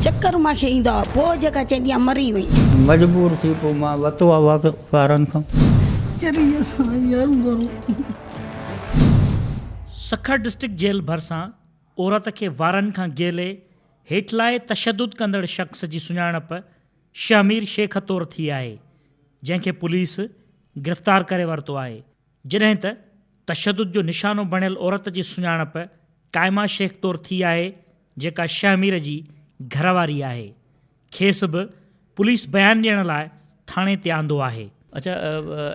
चक्कर मूंखे ईंदो आहे पोइ जेका चवंदी आहे मरी वई मजबूर थी पोइ मां वरितो आहे वारनि खां सखर डिस्ट्रिक्ट जेल भरिसां औरत खे वारनि खां गेले हेठि लाइ तशदुद कंदड़ शख़्स जी सुञाणप शमीर शेख तौरु थी आहे, जंहिंखे पुलिस गिरफ़्तार करे वरितो आहे, जॾहिं त तशदुद जो निशानो बणियल औरत जी सुञाणप काइमा शेख तौरु थी आहे, जेका शमीर जी घरवारी आहे। खेसि बि पुलिस बयानु ॾियण लाइ थाणे ते आंदो आहे। अच्छा,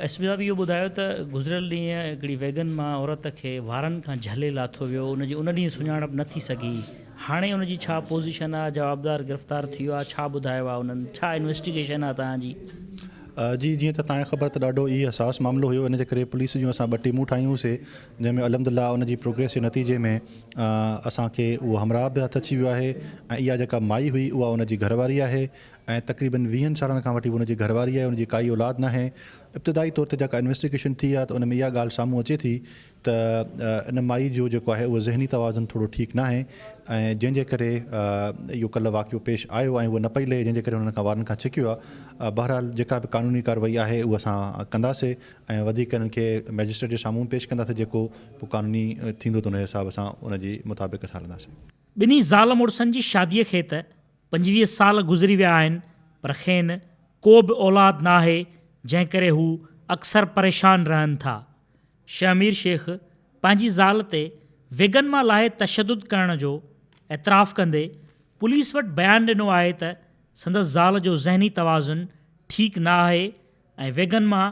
एस पी साहिबु इहो ॿुधायो त गुज़िरियल ॾींहुं हिकिड़ी वैगन मां औरत खे वारनि खां झले लाथो वियो, उन ॾींहुं सुञाणप न थी सघी, हाणे उनजी छा पोज़ीशन आहे, जवाबदार गिरफ़्तार थी वियो आहे, छा ॿुधायो आहे उन्हनि, छा इन्वेस्टिगेशन आहे तव्हांजी? जी, जीअं त तव्हांखे ख़बर त ॾाढो ई हसास मामिलो हुयो, इन जे करे पुलिस जूं असां 2 टीमूं ठाहियूंसीं, जंहिंमें अलहमदिल्ला उनजी प्रोग्रेस जे नतीजे में असांखे उहो हमराह बि हथु अची वियो आहे ऐं इहा जेका माई हुई उहा उनजी घरवारी आहे ऐं तक़रीबन 20 सालनि खां वठी उनजी घरवारी आहे, उनजी काई औलाद न आहे। इब्तिदाई तौर ते जेका इन्वेस्टिगेशन थी आहे त उन में इहा ॻाल्हि साम्हूं अचे थी त इन माई जो जेको आहे उहो ज़हनी तवाज़ुन थोरो ठीकु न आहे ऐं जंहिंजे करे इहो कल्ह वाक़ियो पेश आयो ऐं उहो न पई लहे, जंहिंजे करे हुननि खां वारनि खां छिकियो आहे। बहरहाल जेका बि कानूनी कार्रवाई आहे उहा असां कंदासीं ऐं वधीक हिननि खे मैजिस्ट्रेट जे साम्हूं पेश कंदासीं, जेको पोइ कानूनी थींदो त उन हिसाब सां उनजी मुताबिक़ असां हलंदासीं। ॿिन्ही ज़ाल मुड़ुसनि जी शादीअ खे त 25 साल गुज़री विया आहिनि, पर खेनि को बि औलाद न आहे, जंहिं करे हू अक्सर परेशान रहनि था। शमीर शेख पंहिंजी ज़ाल ते वेगन मां लाहे तशदुद करण जो एतराफ़ कंदे पुलिस वटि बयानु ॾिनो आहे त संदसि ज़ाल जो ज़हनी तवाज़ुन ठीकु न आहे ऐं वेगन मां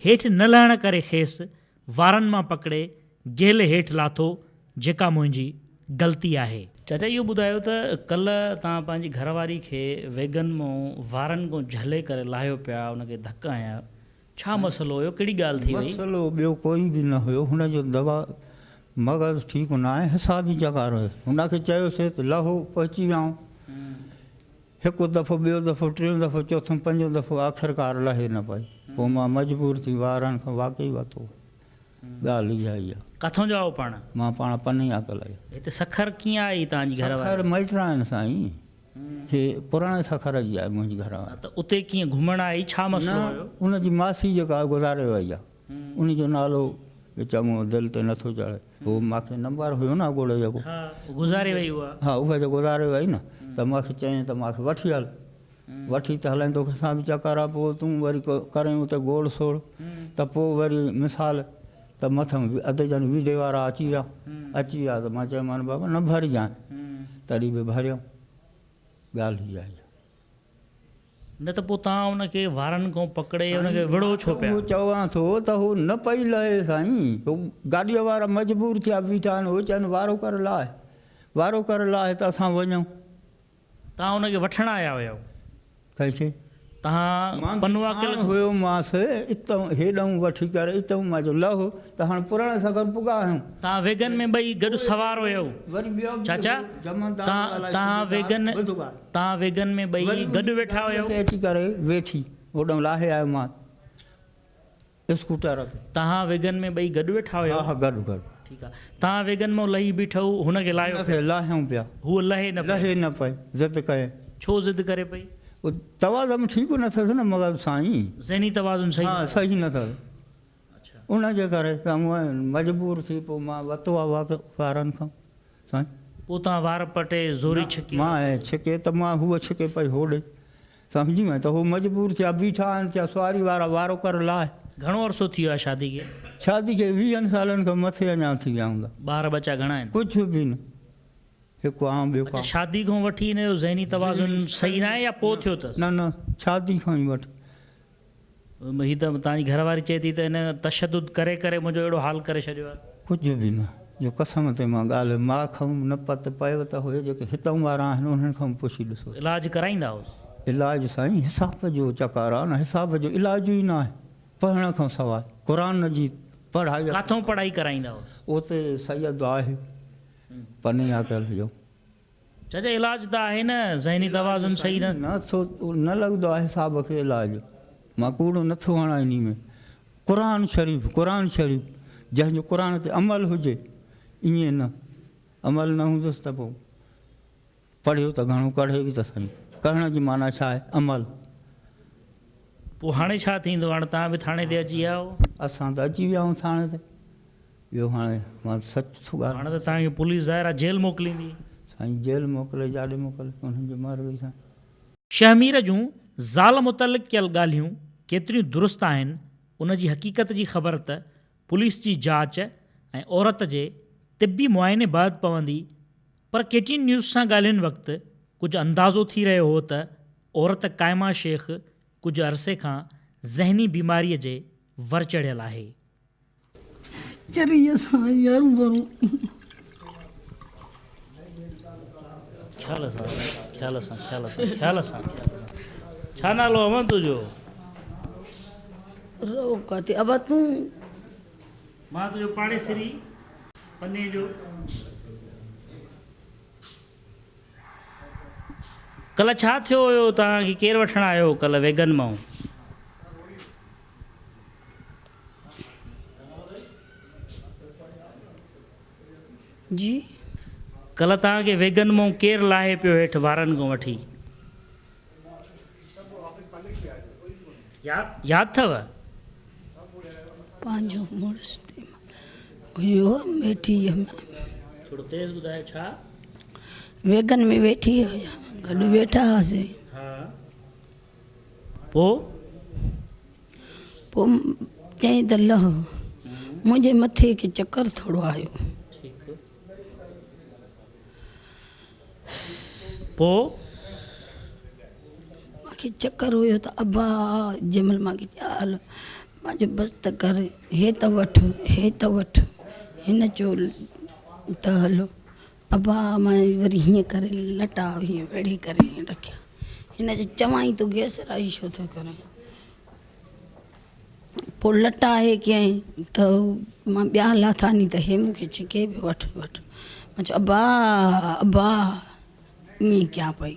हेठि न लहण करे खेसि वारनि मां पकिड़े गेले हेठि लाथो, जेका मुंहिंजी ग़लती आहे। चाचा, इहो ॿुधायो त कल्ह तव्हां पंहिंजी घरवारी खे वेगन मां वारनि खां झले करे लाहियो पिया, उनखे धक हयां, छा मसइलो हुयो, कहिड़ी ॻाल्हि थी वई? मसइलो ॿियो कोई बि न हुयो, हुनजो दवा मग़ज़ ठीकु न आहे, हिसाबी चकार हुयो, हुनखे चयोसीं त लहो पहुची वियाऊं, हिकु दफ़ो ॿियो दफ़ो टियों दफ़ो चौथों पंजो दफ़ो आख़िरकार लहे न पई, पोइ मां मजबूर थी वारनि खां वाक़ई वरितो। ॻाल्हि इहा ई आहे। किथां जा हो पाण? मां पाण पनिया कलाई। हिते सखर कीअं आई तव्हांजी घरवारी? सखर माइट आहिनि साईं, हे पुराणे सखर जी आहे मुंहिंजी घरवारी। त उते कीअं घुमण आई, छा मसइलो हुयो? उनजी मासी जेका गुज़ारे वई आहे, उनजो नालो चङो दिलि ते नथो चढ़े, उहो मूंखे नंबर हुयो न ॻोड़े जेको, गुज़ारे वई हुआ। हा, उहा जो गुज़ारे वई न, त मूंखे चयईं त मूंखे वठी हल, वठी त हलाईं तोखे सां बि चकर आहे, पोइ तूं वरी करें उते गोड़ सोड़, त पोइ वरी मिसाल त मथां अधु ॼण वीडे वारा अची विया त मां चयोमांसि बाबा न भरिजांइ, तॾहिं बि भरियो। ॻाल्हि इहा आहे। न त पोइ तव्हां हुनखे वारनि खां पकिड़े हुनखे विड़ो छो पिया? चवां थो त हू न पई लहे साईं, गाॾीअ वारा मजबूर थिया बीठा आहिनि, उहे चवनि वारो करे लाहे, वारो करे लाहे त असां वञूं। तव्हां हुनखे वठणु आया हुयो? कैसे? तव्हां पनुआ हुयो मांसि इतां हेॾां वठी करे इतां मां जो लहो त हाणे पुराणे सखर पुॻा आहियूं। तव्हां वेगन में ॿई गॾु सवार हुयो? वरी ॿियो चाचा, तव्हां वेगन में ॿई गॾु वेठा हुयो? अची करे वेठी होॾां लाहे आयो मां स्कूटर ते। तव्हां वेगन में ॿई गॾु वेठा हुयो? हा, गॾु गॾु। ठीकु आहे। तव्हां वेगन में लही बीठो, हुनखे लाहियो? लाहियूं पिया, हूअ लहे न पई, ज़िद कए। छो ज़िद करे पई? तवाज़ुन ठीकु न अथसि न मग़ज़ साईं, ज़हनी तवाज़ुन सही? हा, सही न अथसि। उनजे करे त मजबूर थी पोइ मां वरितो आहे वारनि खां साईं। पोइ तव्हां वार पटे ज़ोरी छिकी? मां छिके त मां हूअ छिके पई होॾे, सम्झी में, त हू मजबूर थिया बीठा आहिनि, थिया सुवारी वारा वारो करे लाहे। घणो अरसो थी वियो आहे शादी खे? शादी खे 20 सालनि खां मथे अञा थी विया हूंदा। ॿार बच्चा घणा आहिनि? कुझु बि न, हिकु आम ॿियो का। शादी खां वठी हिन जो ज़हनी तवाज़ुन सही न आहे या पोइ थियो अथसि? न, शादी खां ई वठी। हीअ त तव्हांजी घरवारी चए थी त हिन तशदुद करे करे मुंहिंजो अहिड़ो हाल करे छॾियो आहे। कुझु बि न, जो कसम ते मां ॻाल्हि मां खां न पत पियो त हुए, जेके हितां वारा आहिनि उन्हनि खां पुछी ॾिसो। इलाज कराईंदा हुओ? इलाज साईं हिसाब जो चकार आहे न, हिसाब जो इलाज ई न आहे पढ़ण खां सवाइ। क़ुरान जी पढ़ाई किथां पढ़ाई कराईंदा हुओ? उते सैयद आहे पनिया कयल जो। चाचा, इलाज त आहे न, ज़हनी तवाज़ुन सही न लॻंदो आहे हिसाब खे इलाज, मां कूड़ो नथो हणां इन में। क़ुरान शरीफ़ जंहिंजो क़ुरान ते अमल हुजे, ईअं न अमल न हूंदुसि त पोइ पढ़ियो त घणो कढे बि त सही। करण जी माना छा आहे? अमल। पोइ हाणे छा थींदो? हाणे तव्हां बि थाणे ते अची विया आहियो? असां त अची विया आहियूं थाणे ते। ॿियो हाणे मां सच थो ॻाल्हि। हाणे त तव्हांखे पुलिस ज़ाहिर जेल मोकिलींदी। साईं जेल मोकिले जाॾे मोकिले उन्हनि जी मर्ज़ी सां। शहमीर जूं ज़ाल मुतलिक़ कयल ॻाल्हियूं केतिरियूं दुरुस्त आहिनि उन जी हक़ीक़त जी ख़बर त पुलिस जी जांच ऐं औरत जे तिबी मुआइने बैदि पवंदी, पर केटीन न्यूज़ सां ॻाल्हाइनि वक़्तु कुझु अंदाज़ो थी रहियो हो त औरत क़ाइमा शेख कुझु अरसे खां ज़हनी बीमारीअ जे वर चढ़ियल आहे। चरीअ सां यार वरू ख़्याल सां ख़्याल सां ख़्याल सां ख़्याल सां। छा नालो अमन तुंहिंजो? रो काथे अब तूं मां तुंहिंजो पाड़ेसिरी पने जो। कल्ह छा थियो हुयो? तव्हांखे केरु वठणु आयो कल्ह वेगन मां? जी कल्ह तव्हांखे वेगन मां केरु लाहे पियो हेठि वारनि खां वठी? यादि अथव? पंहिंजो मुड़ुसु हुयो वेठी थोरो तेज़ ॿुधायो। छा? वेगन में वेठी हुया, गॾु वेठा हुआसीं। हा। पोइ चई त लह मुंहिंजे मथे खे चकर थोरो आयो। ठीकु। पोइ मूंखे चकर हुयो त अबा जंहिंमहिल मूंखे चाल मां चयो बसि त कर, हे त वठि हे त वठि। हिन चयो त हलो अबा, मां वरी हीअं करे लटा हीअं वेड़ी करे रखिया। हिन जो चवाई तूं गैस राई छो थो करे? पोइ लटा हे कयईं त मां ॿिया लाथा नी त हे मूंखे छिके पियो वठि वठि। मां चयो अबा अबा ईअं कयां पई,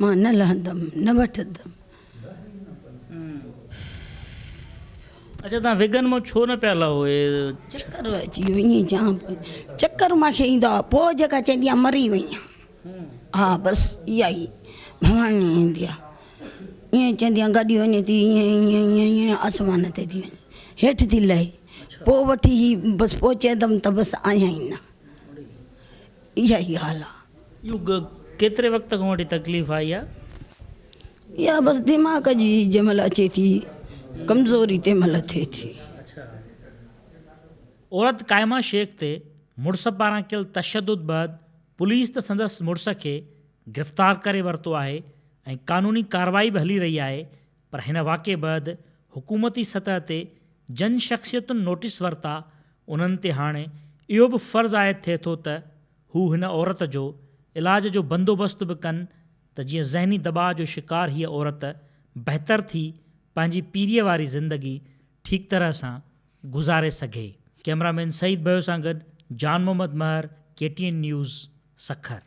मां न लहंदमि न वठंदमि। अच्छा, तव्हां वेगन मां छो न पिया लहो? चकर अची वियो ईअं जाम चकर मूंखे ईंदो आहे। पोइ जेका चवंदी आहे मरी वई आहे, हा बसि इहा ई भवानी ईंदी आहे। ईअं चवंदी आहे गाॾी वञे थी ईअं ईअं ईअं ईअं आसमान ते थी वञे, हेठि थी लहे। पोइ वठी बसि पोइ चवंदमि त बसि आहियां ई न। इहा ई ॻाल्हि आहे। इहो केतिरे वक़्त खां वठी तकलीफ़ आई आहे? इहा बसि दिमाग़ जी जंहिंमहिल अचे थी, कमज़ोरी तंहिंमहिल थिए थी। औरत क़ाइमा शेख ते मुड़ुस पारां कयल तशदुद बैदि पुलिस त संदसि मुड़ुस खे गिरफ़्तार करे वरितो आहे ऐं क़ानूनी कार्रवाई बि हली रही आहे, पर हिन वाक़े बैदि हुकूमती सतह ते जन शख़्सियतुनि नोटिस वरिता। उन्हनि ते हाणे इहो बि फ़र्ज़ु आयद थिए थो त हू हिन औरत जो इलाज जो बंदोबस्तु बि कनि त जीअं ज़हनी दबाव जो शिकार हीअ औरत बहितर थी पंहिंजी पीरीअ वारी ज़िंदगी ठीक तरह सां गुज़ारे सघे। कैमरामैन सईद भयो सां गॾु जान मोहम्मद महर, KTN न्यूज़, सखर।